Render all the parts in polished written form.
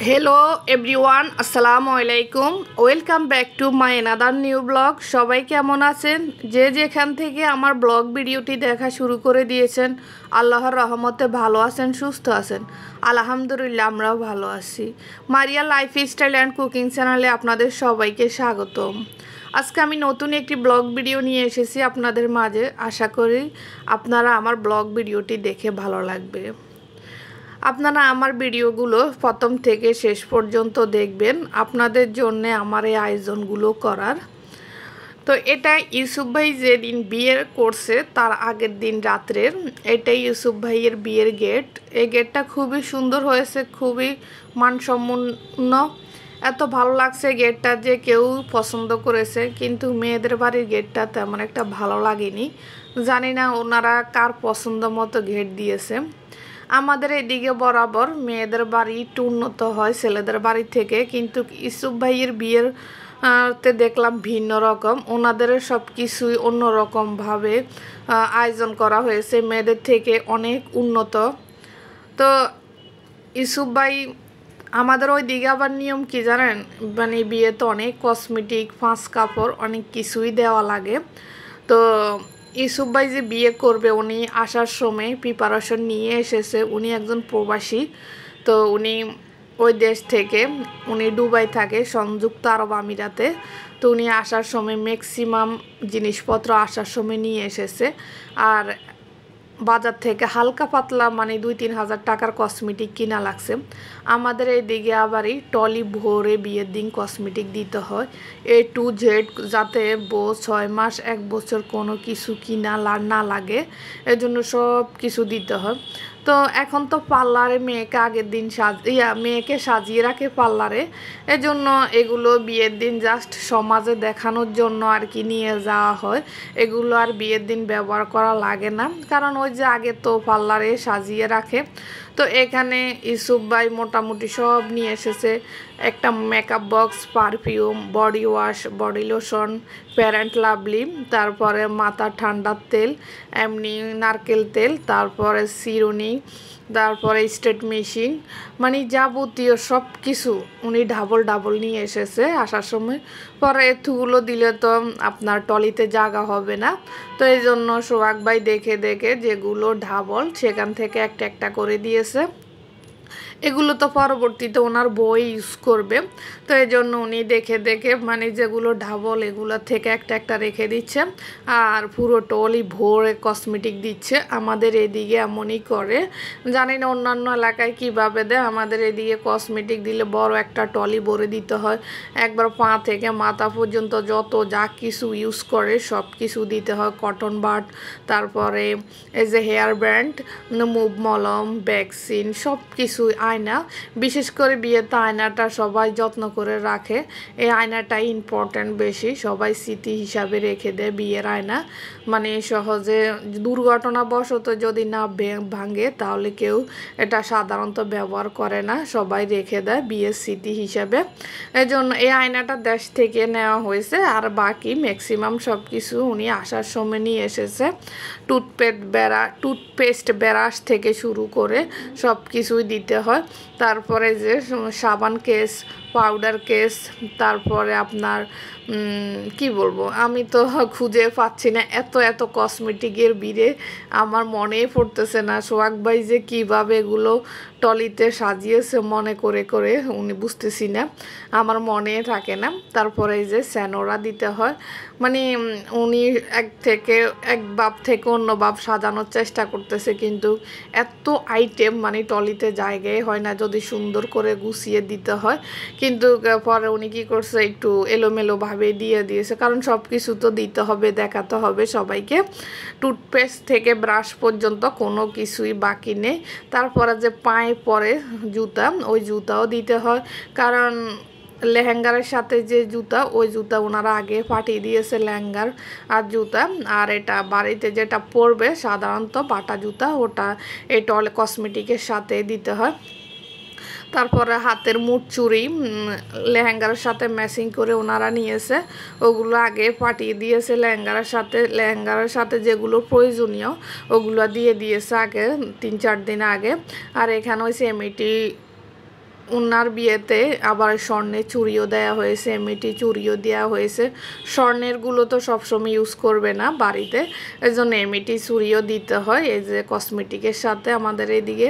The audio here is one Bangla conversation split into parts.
Hello everyone, আসসালামু আলাইকুম। Welcome back to my another new blog. সবাই কেমন আছেন? যে যেখান থেকে আমার ব্লগ ভিডিওটি দেখা শুরু করে দিয়েছেন, আল্লাহর রহমতে ভালো আছেন, সুস্থ আছেন। আলহামদুলিল্লাহ, আমরাও ভালো আছি। মারিয়া লাইফস্টাইল অ্যান্ড কুকিং চ্যানেলে আপনাদের সবাইকে স্বাগতম। আজকে আমি নতুন একটি ব্লগ ভিডিও নিয়ে এসেছি আপনাদের মাঝে। আশা করি আপনারা আমার ব্লগ ভিডিওটি দেখে ভালো লাগবে। আপনারা আমার ভিডিওগুলো প্রথম থেকে শেষ পর্যন্ত দেখবেন, আপনাদের জন্য আমার এই আয়োজনগুলো করার। তো এটা ইউসুফ ভাই যেদিন বিয়ের করছে তার আগের দিন রাত্রের, এটাই ইউসুফ ভাইয়ের বিয়ের গেট। এই গেটটা খুবই সুন্দর হয়েছে, খুবই মানসম্পন্ন। এত ভালো লাগছে গেটটা যে কেউ পছন্দ করেছে, কিন্তু মেয়েদের বাড়ির গেটটা তেমন একটা ভালো লাগেনি। জানি না ওনারা কার পছন্দ মতো গেট দিয়েছে। আমাদের এদিকে বরাবর মেয়েদের বাড়ি একটু উন্নত হয় ছেলেদের বাড়ি থেকে, কিন্তু ইউসুফ ভাইয়ের বিয়ের তে দেখলাম ভিন্ন রকম। ওনাদের সব কিছুই অন্যরকমভাবে আয়োজন করা হয়েছে, মেয়েদের থেকে অনেক উন্নত। তো ইউসুফ ভাই আমাদের ওই দিকে আবার নিয়ম কি জানেন, মানে বিয়েতে অনেক কসমেটিক, ফাঁস কাপড়, অনেক কিছুই দেওয়া লাগে। তো ইউসুফ ভাই যে বিয়ে করবে, উনি আসার সময় প্রিপারেশন নিয়ে এসেছে। উনি একজন প্রবাসী, তো উনি ওই দেশ থেকে, উনি দুবাই থাকে, সংযুক্ত আরব আমিরাতে। তো উনি আসার সময় ম্যাক্সিমাম জিনিসপত্র আসার সময় নিয়ে এসেছে। আর বাজার থেকে হালকা পাতলা মানে 2-3 হাজার টাকার কসমেটিক কিনা লাগছে। আমাদের এইদিকে আবারই টলি ভরে বিয়ের দিন কসমেটিক দিতে হয়, A to Z, যাতে 6 মাস 1 বছর কোনো কিছু কিনা না লাগে, এজন্য সব কিছু দিতে হয়। তো এখন তো পার্লারে মেয়েকে আগের দিন মেয়েকে সাজিয়ে রাখে পার্লারে, এজন্য এগুলো বিয়ের দিন জাস্ট সমাজে দেখানোর জন্য আর কি নিয়ে যাওয়া হয়। এগুলো আর বিয়ের দিন ব্যবহার করা লাগে না, কারণ ওই যে আগে তো পার্লারে সাজিয়ে রাখে। তো এখানে ইউসুফ ভাই মোটামুটি সব নিয়ে এসেছে। একটা makeup box, perfume, body wash, body lotion, fair and lovely, তারপরে মাথা ঠান্ডার তেল, এমনি নারকেল তেল, তারপরে চিরুনি, তারপরে স্ট্রেট মেশিন, মানে যাবতীয় সব কিছু উনি ডাবল নিয়ে এসেছে আসার সময়। পরে এতগুলো দিলে তো আপনার টলিতে জায়গা হবে না, তো এই জন্য সোহাগ ভাই দেখে দেখে যেগুলো ডাবল সেখান থেকে একটা একটা করে দিয়েছে। এগুলো তো পরবর্তীতে ওনার বই ইউজ করবে, তো এই জন্য উনি দেখে দেখে মানে যেগুলো ডাবল এগুলো থেকে একটা একটা রেখে দিচ্ছে, আর পুরো টলি ভরে কসমেটিক দিচ্ছে। আমাদের এদিকে এমনই করে, জানি না অন্যান্য এলাকায় কীভাবে দেয়। আমাদের এদিকে কসমেটিক দিলে বড় একটা টলি ভরে দিতে হয়, একবার পা থেকে মাথা পর্যন্ত যত যা কিছু ইউজ করে সব কিছু দিতে হয়। কটন বাড, তারপরে এই যে হেয়ার ব্যান্ড, মুভ মলম, ভ্যাকসিন, সব কিছু, আয়না, বিশেষ করে বিয়েতে আয়নাটা সবাই যত্ন করে রাখে। এই আয়নাটাই ইম্পর্ট্যান্ট বেশি, সবাই স্মৃতি হিসাবে রেখে দেয় বিয়ের আয়না। মানে সহজে দুর্ঘটনাবশত যদি না ভাঙে তাহলে কেউ এটা সাধারণত ব্যবহার করে না, সবাই রেখে দেয় বিয়ের স্মৃতি হিসাবে। এই জন্য এই আয়নাটা দেশ থেকে নেওয়া হয়েছে, আর বাকি ম্যাক্সিমাম সব কিছু উনি আসার সময় নিয়ে এসেছে। টুথপেস্ট ব্রাশ থেকে শুরু করে সব কিছুই দিতে হয়। তারপরে যে সাবান কেস, পাউডার কেস, তারপরে আপনার কি বলবো, আমি তো খুঁজে পাচ্ছি না, এত এত কসমেটিকের ভিড়ে আমার মনেই পড়তেছে না সোহাগ ভাই যে কীভাবে এগুলো টলিতে সাজিয়েছে মনে করে করে, উনি বুঝতেছি না, আমার মনে থাকে না। তারপরে এই যে স্যানোরা দিতে হয়, মানে উনি এক বাপ থেকে অন্য বাপ সাজানোর চেষ্টা করতেছে, কিন্তু এত আইটেম মানে টলিতে জায়গায় হয় না যদি সুন্দর করে গুছিয়ে দিতে হয়। কিন্তু পরে উনি কী করছে, একটু এলোমেলোভাবে দিয়ে দিয়েছে, কারণ সব কিছু তো দিতে হবে, দেখাতে হবে সবাইকে। টুথপেস্ট থেকে ব্রাশ পর্যন্ত কোনো কিছুই বাকি নেই। তারপরে যে পায়ে পরে জুতা, ওই জুতাও দিতে হয়, কারণ লেহেঙ্গার সাথে যে জুতা, ওই জুতা ওনারা আগে পাঠিয়ে দিয়েছে, লেহেঙ্গার আর জুতা। আর এটা বাড়িতে যেটা পরবে সাধারণত বাটা জুতা, ওটা এই টল কসমেটিকের সাথে দিতে হয়। তারপরে হাতের মুঠ চুড়ি লেহেঙ্গার সাথে ম্যাচিং করে ওনারা নিয়েছে, ওগুলো আগে পাঠিয়ে দিয়েছে লেহেঙ্গার সাথে যেগুলো প্রয়োজনীয় ওগুলো দিয়ে দিয়েছে আগে 3-4 দিন আগে। আর এখানে ওই সেমিটি ওনার বিয়েতে আবার স্বর্ণের চুড়িও দেওয়া হয়েছে, এমনিটি চুড়িও দেওয়া হয়েছে। স্বর্ণেরগুলো তো সবসময় ইউজ করবে না বাড়িতে, এই জন্য এমনিটি চুড়িও দিতে হয় এই যে কসমেটিকের সাথে আমাদের এদিকে।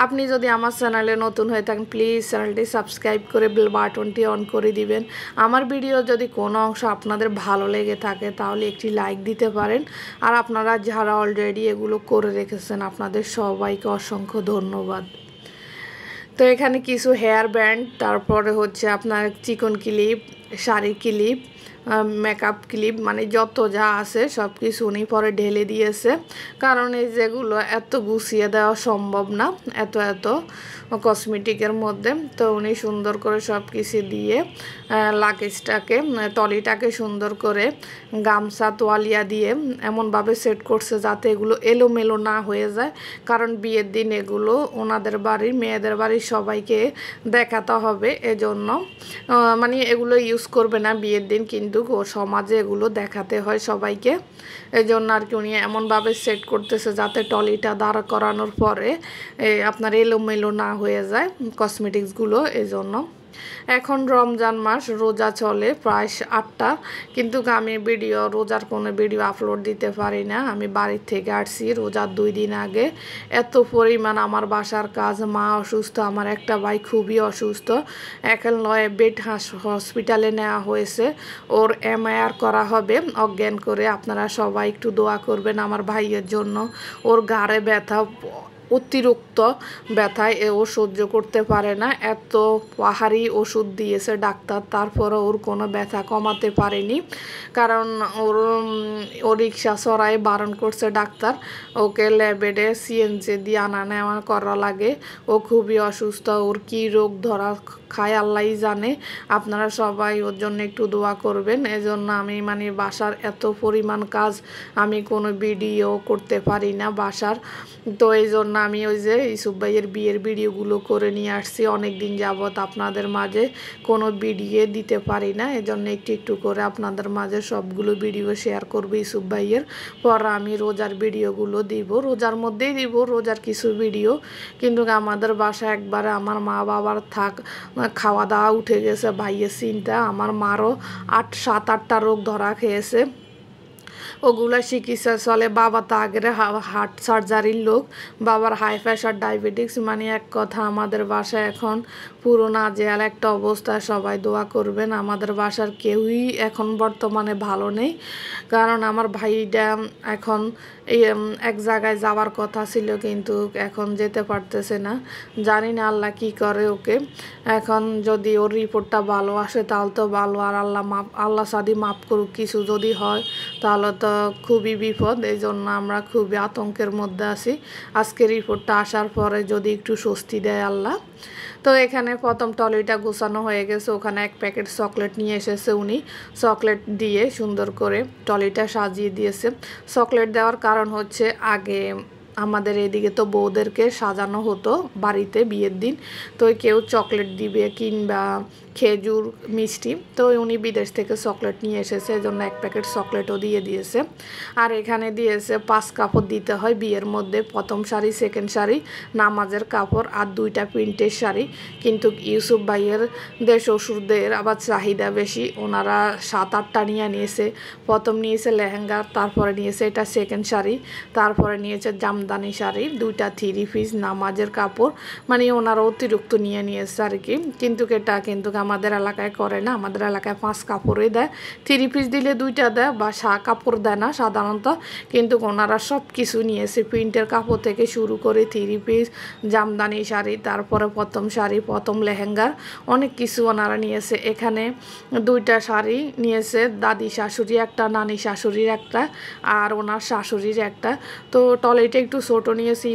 আপনি যদি আমার চ্যানেলে নতুন হয়ে থাকেন প্লিজ চ্যানেলটি সাবস্ক্রাইব করে বেল বাটনটি অন করে দিবেন। আমার ভিডিও যদি কোনো অংশ আপনাদের ভালো লেগে থাকে তাহলে একটি লাইক দিতে পারেন। আর আপনারা যারা অলরেডি এগুলো করে রেখেছেন আপনাদের সবাইকে অসংখ্য ধন্যবাদ। তো এখানে কিছু হেয়ার ব্যান্ড, তারপরে হচ্ছে আপনার চিকন clip, sari clip, makeup clip, মানে যত যা আছে সব কিছু উনি পরে ঢেলে দিয়েছে, কারণ এই যেগুলো এত গুছিয়ে দেওয়া সম্ভব না এত এত কসমেটিকের মধ্যে। তো উনি সুন্দর করে সব কিছু দিয়ে লাগেজটাকে টলিটাকে সুন্দর করে গামছা তোয়ালিয়া দিয়ে এমনভাবে সেট করছে যাতে এগুলো এলোমেলো না হয়ে যায়, কারণ বিয়ের দিন এগুলো ওনাদের বাড়ির মেয়েদের বাড়ির সবাইকে দেখাতে হবে, এজন্য মানে এগুলো ইউজ করবে না বিয়ের দিন, কিন্তু সমাজে এগুলো দেখাতে হয় সবাইকে, এই জন্য আর কি উনি এমনভাবে সেট করতেছে যাতে টলিটা দাঁড় করানোর পরে আপনার এলোমেলো না হয়ে যায় কসমেটিক্সগুলো। এই জন্য এখন রমজান মাস, রোজা চলে প্রায় 8টা, কিন্তু আমি রোজার কোনো ভিডিও আপলোড দিতে পারি না। আমি বাড়ির থেকে আসছি রোজার 2 দিন আগে। এত পরিমাণ আমার বাসার কাজ, মা অসুস্থ, আমার একটা ভাই খুবই অসুস্থ, এখন বেড হসপিটালে নেওয়া হয়েছে, ওর MIR করা হবে অজ্ঞান করে। আপনারা সবাই একটু দোয়া করবেন আমার ভাইয়ের জন্য। ওর ঘাড়ে ব্যথা, অতিরিক্ত ব্যথায় ও সহ্য করতে পারে না, এত পাহাড়ি ওষুধ দিয়েছে ডাক্তার, তারপরে ওর কোনো ব্যথা কমাতে পারেনি, কারণ ও রিক্সা চড়াই বারণ করছে ডাক্তার, ওকে ল্যাবেডে CNG দিয়ে আনা নেওয়া করা লাগে। ও খুবই অসুস্থ, ওর কি রোগ ধরা খায় আল্লাহই জানে। আপনারা সবাই ওর জন্য একটু দোয়া করবেন। এজন্য আমি মানে বাসার এত পরিমাণ কাজ, আমি কোনো ভিডিও করতে পারি না বাসার। তো এই জন্য আমি ওই যে ইউসুফ ভাইয়ের বিয়ের ভিডিওগুলো করে নিয়ে আসছি, অনেক দিন যাবত আপনাদের মাঝে কোনো ভিডিও দিতে পারি না, এজন্য একটু একটু করে আপনাদের মাঝে সবগুলো ভিডিও শেয়ার করবো ইউসুফ ভাইয়ের। পর আমি রোজার ভিডিওগুলো দিব, রোজার মধ্যেই দিব রোজার কিছু ভিডিও, কিন্তু আমাদের বাসা একবারে আমার মা বাবার খাওয়া দাওয়া উঠে গেছে ভাইয়ের চিন্তা। আমার মারও 7-8টা রোগ ধরা খেয়েছে, ওগুলো চিকিৎসা চলে। বাবা তো আগের হার্ট সার্জারির লোক, বাবার হাই প্রেশার, ডায়াবেটিস, মানে এক কথা আমাদের বাসায় এখন পুরো নাজেহাল একটা অবস্থা। সবাই দোয়া করবেন, আমাদের বাসার কেউই এখন বর্তমানে ভালো নেই, কারণ আমার ভাইটা এখন এই এক জায়গায় যাওয়ার কথা ছিল কিন্তু এখন যেতে পারতেছে না, জানি না আল্লাহ কি করে ওকে। এখন যদি ওর রিপোর্টটা ভালো আসে তাহলে তো ভালো, আর আল্লাহ সাদি মাফ করুক, কিছু যদি হয় তাহলে তো খুবই বিপদ। এই জন্য আমরা খুবই আতঙ্কের মধ্যে আছি। আজকে রিপোর্টটা আসার পরে যদি একটু স্বস্তি দেয় আল্লাহ। তো এখানে প্রথম টলিটা গোছানো হয়ে গেছে, ওখানে 1 প্যাকেট চকলেট নিয়ে এসেছে উনি, চকলেট দিয়ে সুন্দর করে টলিটা সাজিয়ে দিয়েছে। চকলেট দেওয়ার কারণ হচ্ছে আগে আমাদের এদিকে তো বউদেরকে সাজানো হতো বাড়িতে বিয়ের দিন, তো কেউ চকলেট দিবে কিংবা খেজুর মিষ্টি, তো উনি বিদেশ থেকে চকলেট নিয়ে এসেছে, এজন্য 1 প্যাকেট চকলেটও দিয়ে দিয়েছে। আর এখানে দিয়েছে 5 কাপড় দিতে হয় বিয়ের মধ্যে, প্রথম শাড়ি, সেকেন্ড শাড়ি, নামাজের কাপড় আর 2টা প্রিন্টের শাড়ি। কিন্তু ইউসুফ ভাইয়ের দেশ শ্বশুরদের আবার চাহিদা বেশি, ওনারা 7-8টা নিয়েছে। প্রথম নিয়েছে লেহেঙ্গা, তারপরে নিয়েছে এটা সেকেন্ড শাড়ি, তারপরে নিয়েছে জামদানি শাড়ি, 2টা 3 পিস, নামাজের কাপড়, মানে ওনারা অতিরিক্ত নিয়েছে আর কি। কিন্তু এটা কিন্তু আমাদের এলাকায় করে না, আমাদের এলাকায় 5 কাপড়ই দেয়, 3 পিস দিলে 2টা দেয় বা কাপড় দেয় না সাধারণত, কিন্তু ওনারা সব কিছু নিয়েছে, প্রিন্টের কাপড় থেকে শুরু করে 3 পিস, জামদানি শাড়ি, তারপরে প্রথম শাড়ি, প্রথম লেহেঙ্গার অনেক কিছু ওনারা নিয়েছে। এখানে 2টা শাড়ি নিয়েছে, দাদি শাশুড়ি একটা, নানি শাশুড়ির একটা, আর ওনার শাশুড়ির একটা। তো টলিটা একটু ছোটো নিয়েছি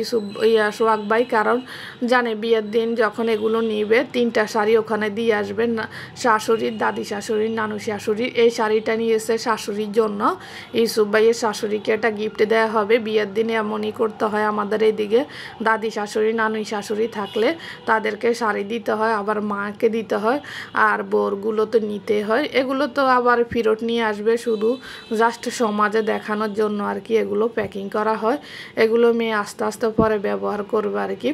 সোহাগ ভাই, কারণ জানে বিয়ের দিন যখন এগুলো নিবে 3টা শাড়ি ওখানে দিয়ে আসবেন, শাশুড়ির, দাদি শাশুড়ির, নানু শাশুড়ির। এই শাড়িটা নিয়েছে শাশুড়ির জন্য, ইউসুফ ভাইয়ের শাশুড়িকে একটা গিফট দেওয়া হবে বিয়ের দিনে, এমনই করতে হয় আমাদের এইদিকে। দাদি শাশুড়ি, নানু শাশুড়ি থাকলে তাদেরকে শাড়ি দিতে হয়, আবার মাকে দিতে হয়, আর বোরগুলো তো নিতে হয়। এগুলো তো আবার ফেরত নিয়ে আসবে, শুধু জাস্ট সমাজে দেখানোর জন্য আর কি এগুলো প্যাকিং করা হয়, এগুলো মেয়ে আস্তে আস্তে পরে ব্যবহার করবে আর কি।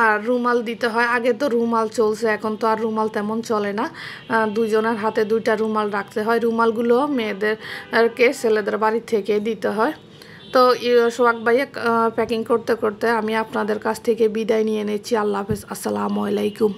আর রুমাল দিতে হয়। আগে তো রুমাল চলছে, এখন তো আর রুমাল তেমন চলে না। দুজনের হাতে 2টা রুমাল রাখতে হয়। রুমালগুলো মেয়েদেরকে ছেলেদের বাড়ি থেকে দিতে হয়। তো সোহাগ ভাইয়া প্যাকিং করতে করতে আমি আপনাদের কাছ থেকে বিদায় নিয়ে নিচ্ছি। আল্লাহ হাফেজ, আসসালামু আলাইকুম।